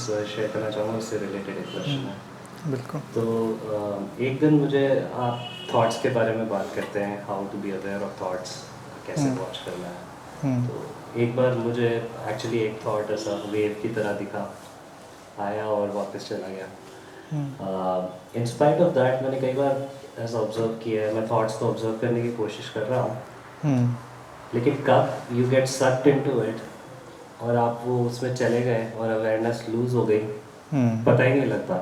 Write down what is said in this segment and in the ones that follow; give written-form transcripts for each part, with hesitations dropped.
Experience share करना चाहूँगा, उससे रिलेटेड एक क्वेश्चन है। बिल्कुल। तो एक दिन मुझे आप थॉट्स के बारे में बात करते हैं, how to be aware of thoughts, कैसे वॉच करना है। तो एक बार मुझे एक्चुअली एक थॉट ऐसा वेव की तरह दिखा, आया और वापस चला गया। इन स्पाइट ऑफ दैट मैंने कई बार ऐसा ऑब्जर्व किया है, मैं थॉट्स को ऑब्जर्व करने की कोशिश कर रहा हूँ, लेकिन कब you get sucked into it और आप वो उसमें चले गए और अवेयरनेस लूज हो गई, पता ही नहीं लगता।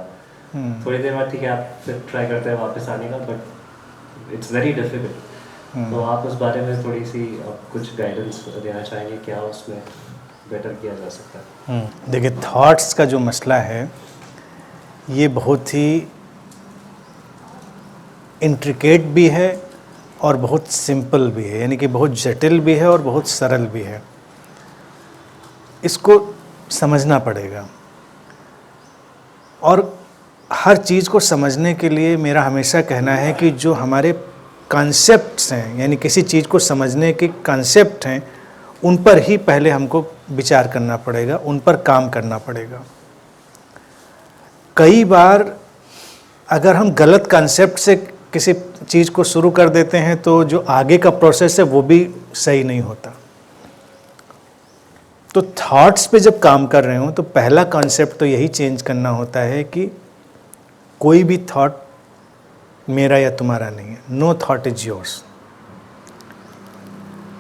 थोड़ी देर बाद ठीक है आप फिर ट्राई करते हैं वापस आने का, बट इट्स वेरी डिफिकल्ट। तो आप उस बारे में थोड़ी सी कुछ गाइडेंस देना चाहेंगे, क्या उसमें बेटर किया जा सकता है? देखिए, थॉट्स का जो मसला है ये बहुत ही इंट्रिकेट भी है और बहुत सिंपल भी है, यानी कि बहुत जटिल भी है और बहुत सरल भी है। इसको समझना पड़ेगा, और हर चीज़ को समझने के लिए मेरा हमेशा कहना है कि जो हमारे कॉन्सेप्ट्स हैं, यानी किसी चीज़ को समझने के कॉन्सेप्ट हैं, उन पर ही पहले हमको विचार करना पड़ेगा, उन पर काम करना पड़ेगा। कई बार अगर हम गलत कॉन्सेप्ट से किसी चीज़ को शुरू कर देते हैं तो जो आगे का प्रोसेस है वो भी सही नहीं होता। तो थॉट्स पे जब काम कर रहे हो तो पहला कॉन्सेप्ट तो यही चेंज करना होता है कि कोई भी थॉट मेरा या तुम्हारा नहीं है। No thought is yours.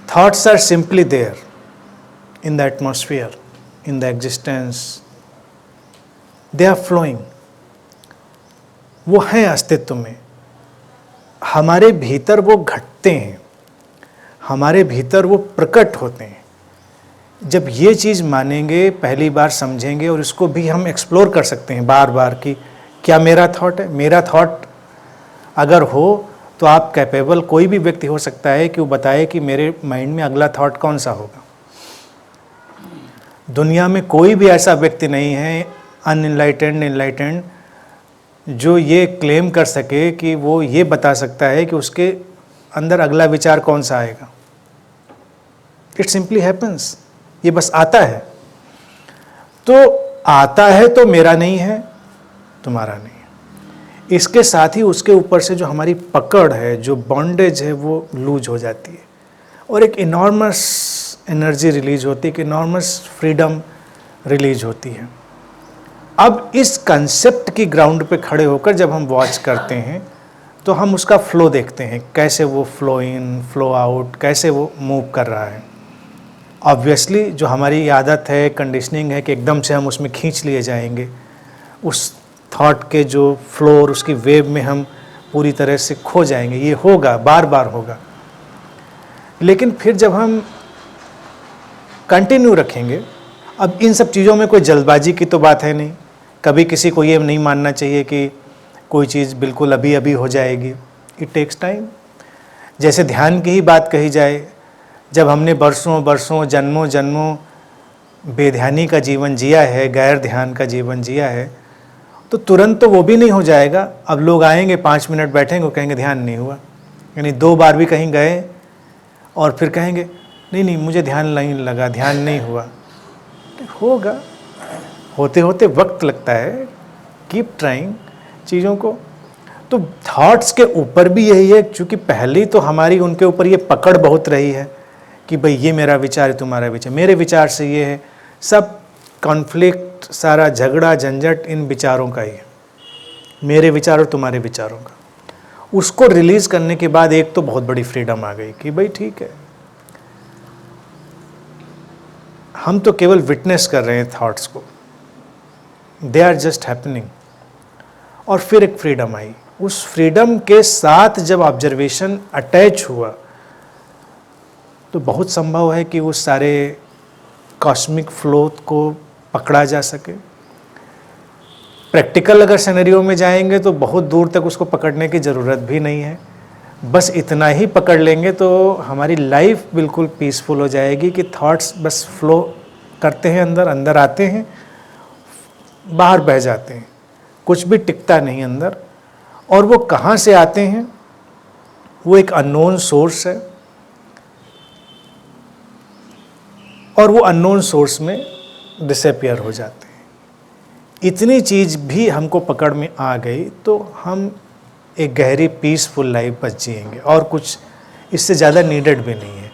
Thoughts are simply there in the atmosphere, in the existence, they are flowing. वो हैं अस्तित्व में, हमारे भीतर वो घटते हैं, हमारे भीतर वो प्रकट होते हैं। जब ये चीज़ मानेंगे, पहली बार समझेंगे, और इसको भी हम एक्सप्लोर कर सकते हैं बार बार कि क्या मेरा थॉट है। मेरा थॉट अगर हो तो आप कैपेबल, कोई भी व्यक्ति हो सकता है कि वो बताए कि मेरे माइंड में अगला थॉट कौन सा होगा। दुनिया में कोई भी ऐसा व्यक्ति नहीं है अनइनलाइटेंड, इनलाइटेंड, जो ये क्लेम कर सके कि वो ये बता सकता है कि उसके अंदर अगला विचार कौन सा आएगा। It simply happens. ये बस आता है। तो आता है तो मेरा नहीं है, तुम्हारा नहीं है। इसके साथ ही उसके ऊपर से जो हमारी पकड़ है, जो बॉन्डेज है, वो लूज हो जाती है और एक इनॉर्मस एनर्जी रिलीज होती है, एक इनॉर्मस फ्रीडम रिलीज होती है। अब इस कंसेप्ट की ग्राउंड पे खड़े होकर जब हम वॉच करते हैं तो हम उसका फ्लो देखते हैं, कैसे वो फ्लो इन, फ्लो आउट, कैसे वो मूव कर रहा है। ऑब्वियसली जो हमारी आदत है, कंडीशनिंग है कि एकदम से हम उसमें खींच लिए जाएंगे, उस थॉट के जो फ्लो और उसकी वेव में हम पूरी तरह से खो जाएंगे। ये होगा, बार बार होगा। लेकिन फिर जब हम कंटिन्यू रखेंगे, अब इन सब चीज़ों में कोई जल्दबाजी की तो बात है नहीं। कभी किसी को ये नहीं मानना चाहिए कि कोई चीज़ बिल्कुल अभी अभी हो जाएगी। It takes time. जैसे ध्यान की ही बात कही जाए, जब हमने बरसों बरसों, जन्मों जन्मों बेध्यानी का जीवन जिया है, गैर ध्यान का जीवन जिया है, तो तुरंत तो वो भी नहीं हो जाएगा। अब लोग आएंगे, 5 मिनट बैठेंगे, कहेंगे ध्यान नहीं हुआ। यानी 2 बार भी कहीं गए और फिर कहेंगे नहीं नहीं मुझे ध्यान नहीं लगा, ध्यान नहीं हुआ। होगा, होते होते वक्त लगता है। कीप ट्राइंग चीज़ों को। तो थॉट्स के ऊपर भी यही है, क्योंकि पहले तो हमारी उनके ऊपर ये पकड़ बहुत रही है कि भाई ये मेरा विचार है, तुम्हारा विचार, मेरे विचार से ये है। सब कॉन्फ्लिक्ट, सारा झगड़ा झंझट इन विचारों का ही है, मेरे विचार और तुम्हारे विचारों का। उसको रिलीज़ करने के बाद एक तो बहुत बड़ी फ्रीडम आ गई कि भाई ठीक है, हम तो केवल विटनेस कर रहे हैं थॉट्स को, दे आर जस्ट हैपनिंग। और फिर एक फ्रीडम आई। उस फ्रीडम के साथ जब ऑब्जर्वेशन अटैच हुआ तो बहुत संभव है कि उस सारे कॉस्मिक फ्लो को पकड़ा जा सके। प्रैक्टिकल अगर सिनेरियो में जाएंगे तो बहुत दूर तक उसको पकड़ने की ज़रूरत भी नहीं है। बस इतना ही पकड़ लेंगे तो हमारी लाइफ बिल्कुल पीसफुल हो जाएगी कि थॉट्स बस फ्लो करते हैं, अंदर अंदर आते हैं, बाहर बह जाते हैं, कुछ भी टिकता नहीं अंदर। और वो कहाँ से आते हैं? वो एक अननोन सोर्स है और वो अननोन सोर्स में डिसअपियर हो जाते हैं। इतनी चीज़ भी हमको पकड़ में आ गई तो हम एक गहरी पीसफुल लाइफ बच जिएंगे, और कुछ इससे ज़्यादा नीडेड भी नहीं है।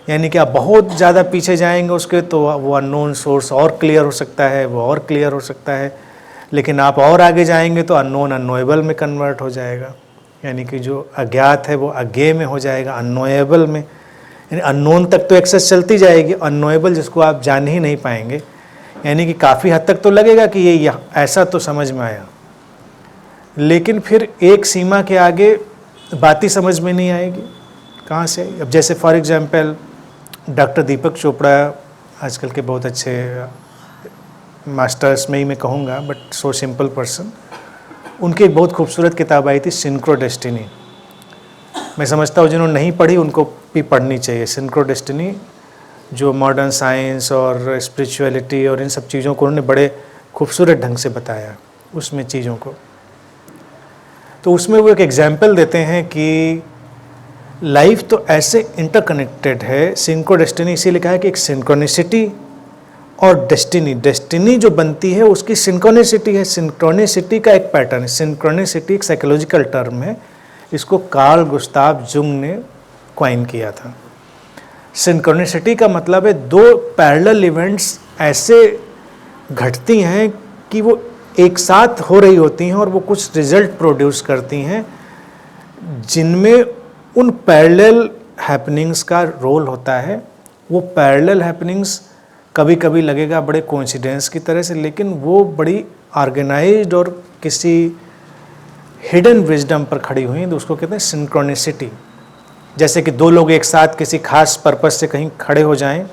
यानी कि आप बहुत ज़्यादा पीछे जाएंगे उसके तो वो अननोन सोर्स और क्लियर हो सकता है, वो और क्लियर हो सकता है, लेकिन आप और आगे जाएंगे तो अननोन अननोएबल में कन्वर्ट हो जाएगा। यानी कि जो अज्ञात है वो अज्ञेय में हो जाएगा, अननोएबल में। यानी अननोन तक तो एक्सेस चलती जाएगी, अननोएबल जिसको आप जान ही नहीं पाएंगे। यानी कि काफ़ी हद तक तो लगेगा कि ये ऐसा तो समझ में आया, लेकिन फिर एक सीमा के आगे बात ही समझ में नहीं आएगी, कहाँ से। अब जैसे फॉर एग्जांपल डॉक्टर दीपक चोपड़ा आजकल के बहुत अच्छे मास्टर्स में ही मैं कहूँगा, बट सो सिंपल पर्सन, उनकी एक बहुत खूबसूरत किताब आई थी सिंक्रो डेस्टिनी। मैं समझता हूँ जिन्होंने नहीं पढ़ी उनको भी पढ़नी चाहिए। सिंक्रो डेस्टिनी जो मॉडर्न साइंस और स्पिरिचुअलिटी और इन सब चीज़ों को उन्होंने बड़े खूबसूरत ढंग से बताया उसमें चीज़ों को। तो उसमें वो एक एग्जाम्पल देते हैं कि लाइफ तो ऐसे इंटरकनेक्टेड है। सिंक्रो डेस्टिनी इसीलिए कहा है कि एक सिंक्रोनिसिटी और डेस्टिनी जो बनती है उसकी सिंक्रोनिसिटी है। सिंक्रोनिसिटी का एक पैटर्न है। सिंक्रोनिसिटी एक साइकोलॉजिकल टर्म है, इसको कार्ल गुस्ताव जुंग ने क्वाइन किया था। सिंक्रोनिसिटी का मतलब है दो पैरेलल इवेंट्स ऐसे घटती हैं कि वो एक साथ हो रही होती हैं और वो कुछ रिजल्ट प्रोड्यूस करती हैं, जिनमें उन पैरेलल हैपनिंग्स का रोल होता है। वो पैरेलल हैपनिंग्स कभी कभी लगेगा बड़े कोइंसिडेंस की तरह से, लेकिन वो बड़ी ऑर्गेनाइज्ड और किसी हिडन विजडम पर खड़ी हुई, तो उसको कहते हैं सिंक्रोनिसिटी। जैसे कि दो लोग एक साथ किसी खास पर्पस से कहीं खड़े हो जाएं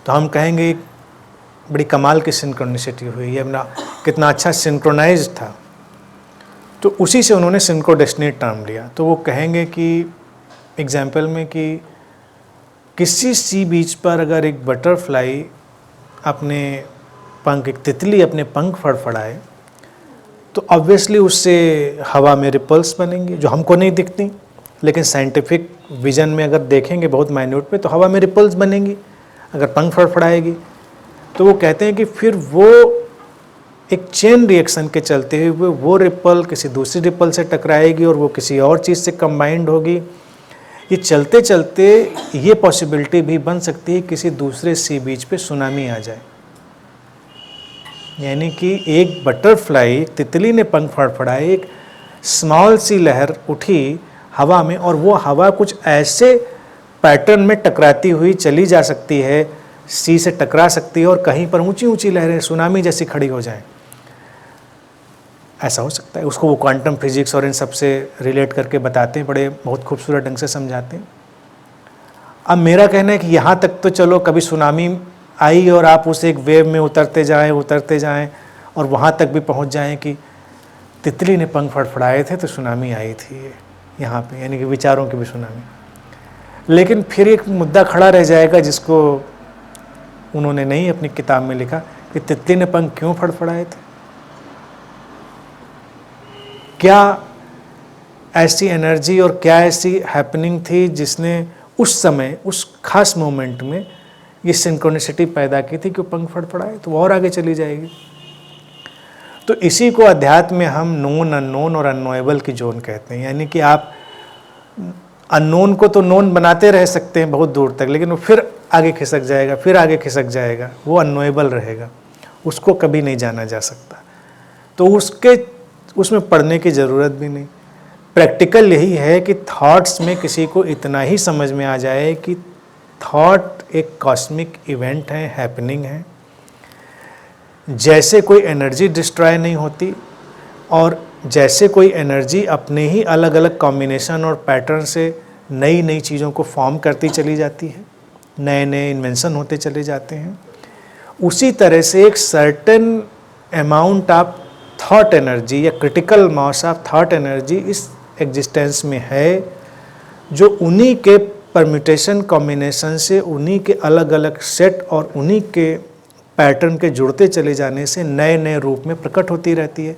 तो हम कहेंगे बड़ी कमाल की सिंक्रोनिसिटी हुई, ये अपना कितना अच्छा सिंक्रोनाइज था। तो उसी से उन्होंने सिंक्रो डेस्टिनी टर्म लिया। तो वो कहेंगे कि एग्जाम्पल में कि किसी सी बीच पर अगर एक बटरफ्लाई अपने पंख, एक तितली अपने पंख फड़फड़ाए तो ऑब्वियसली उससे हवा में रिपल्स बनेंगी जो हमको नहीं दिखती, लेकिन साइंटिफिक विजन में अगर देखेंगे बहुत माइन्यूट पे तो हवा में रिपल्स बनेंगी अगर पंख फड़फड़ाएगी। तो वो कहते हैं कि फिर वो एक चेन रिएक्शन के चलते हुए वो रिपल किसी दूसरी रिपल से टकराएगी और वो किसी और चीज़ से कंबाइंड होगी। ये चलते चलते ये पॉसिबिलिटी भी बन सकती है किसी दूसरे सी बीच पे सुनामी आ जाए। यानी कि एक बटरफ्लाई, एक तितली ने पंख फड़फड़ाए, एक स्मॉल सी लहर उठी हवा में और वो हवा कुछ ऐसे पैटर्न में टकराती हुई चली जा सकती है, सी से टकरा सकती है और कहीं पर ऊंची ऊंची लहरें सुनामी जैसी खड़ी हो जाएं। ऐसा हो सकता है। उसको वो क्वांटम फिजिक्स और इन सब से रिलेट करके बताते हैं, बड़े बहुत खूबसूरत ढंग से समझाते हैं। अब मेरा कहना है कि यहाँ तक तो चलो, कभी सुनामी आई और आप उस एक वेव में उतरते जाएं और वहाँ तक भी पहुँच जाएं कि तितली ने पंख फड़फड़ाए थे तो सुनामी आई थी यहाँ पे, यानी कि विचारों की भी सुनामी। लेकिन फिर एक मुद्दा खड़ा रह जाएगा जिसको उन्होंने नहीं अपनी किताब में लिखा कि तितली ने पंख क्यों फड़फड़ाए थे। क्या ऐसी एनर्जी और क्या ऐसी हैपनिंग थी जिसने उस समय, उस खास मोमेंट में ये सिंक्रोनिसिटी पैदा की थी कि वो पंख फड़फड़ाए, तो वो और आगे चली जाएगी। तो इसी को अध्यात्म में हम नोन, अननोन और अननोएबल की जोन कहते हैं। यानी कि आप अननोन को तो नोन बनाते रह सकते हैं बहुत दूर तक, लेकिन वो फिर आगे खिसक जाएगा, फिर आगे खिसक जाएगा, वो अननोएबल रहेगा, उसको कभी नहीं जाना जा सकता। तो उसमें पढ़ने की ज़रूरत भी नहीं। प्रैक्टिकल यही है कि थॉट्स में किसी को इतना ही समझ में आ जाए कि थॉट एक कॉस्मिक इवेंट है, हैपनिंग है। जैसे कोई एनर्जी डिस्ट्रॉय नहीं होती और जैसे कोई एनर्जी अपने ही अलग अलग कॉम्बिनेशन और पैटर्न से नई नई चीज़ों को फॉर्म करती चली जाती है, नए नए इन्वेंशन होते चले जाते हैं, उसी तरह से एक certain amount of thought energy या critical mass of thought energy इस एग्जिस्टेंस में है, जो उन्हीं के परम्यूटेशन कॉम्बिनेशन से, उन्हीं के अलग अलग सेट और उन्हीं के पैटर्न के जुड़ते चले जाने से नए नए रूप में प्रकट होती रहती है।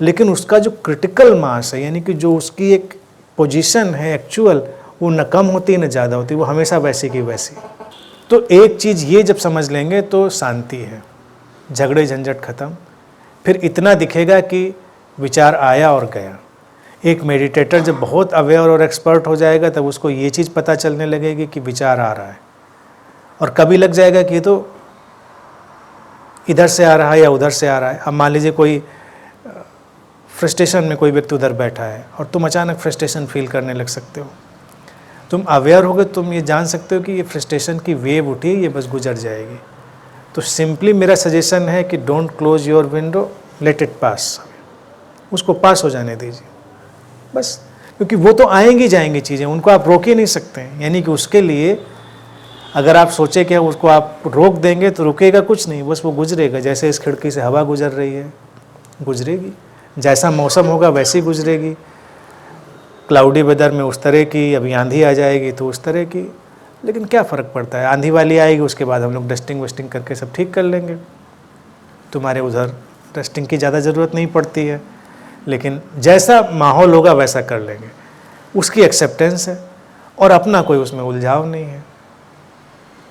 लेकिन उसका जो क्रिटिकल मास है, यानी कि जो उसकी एक पोजीशन है एक्चुअल, वो न कम होती न ज़्यादा होती, वो हमेशा वैसी की वैसी। तो एक चीज़ ये जब समझ लेंगे तो शांति है। झगड़े झंझट ख़त्म, फिर इतना दिखेगा कि विचार आया और गया। एक मेडिटेटर जब बहुत अवेयर और एक्सपर्ट हो जाएगा तब उसको ये चीज़ पता चलने लगेगी कि विचार आ रहा है, और कभी लग जाएगा कि ये तो इधर से आ रहा है या उधर से आ रहा है। अब मान लीजिए कोई फ्रस्ट्रेशन में कोई व्यक्ति उधर बैठा है और तुम अचानक फ्रस्ट्रेशन फील करने लग सकते हो। तुम अवेयर हो गए, तुम ये जान सकते हो कि ये फ्रस्ट्रेशन की वेव उठी, ये बस गुजर जाएगी। तो सिंपली मेरा सजेशन है कि don't close your window, let it pass, उसको पास हो जाने दीजिए बस, क्योंकि वो तो आएंगी जाएंगी चीज़ें, उनको आप रोक ही नहीं सकते हैं। यानी कि उसके लिए अगर आप सोचे कि उसको आप रोक देंगे तो रुकेगा कुछ नहीं, बस वो गुजरेगा। जैसे इस खिड़की से हवा गुजर रही है, गुजरेगी, जैसा मौसम होगा वैसी गुजरेगी। क्लाउडी वेदर में उस तरह की, अभी आंधी आ जाएगी तो उस तरह की, लेकिन क्या फ़र्क पड़ता है, आंधी वाली आएगी उसके बाद हम लोग डस्टिंग वस्टिंग करके सब ठीक कर लेंगे। तुम्हारे उधर डस्टिंग की ज़्यादा ज़रूरत नहीं पड़ती है, लेकिन जैसा माहौल होगा वैसा कर लेंगे, उसकी एक्सेप्टेंस है और अपना कोई उसमें उलझाव नहीं है।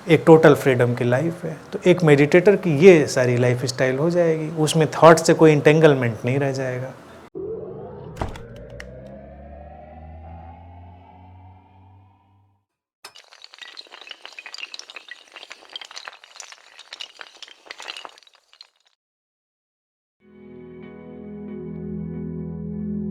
एक टोटल फ्रीडम की लाइफ है। तो एक मेडिटेटर की ये सारी लाइफ स्टाइल हो जाएगी, उसमें थॉट से कोई इंटेंगलमेंट नहीं रह जाएगा।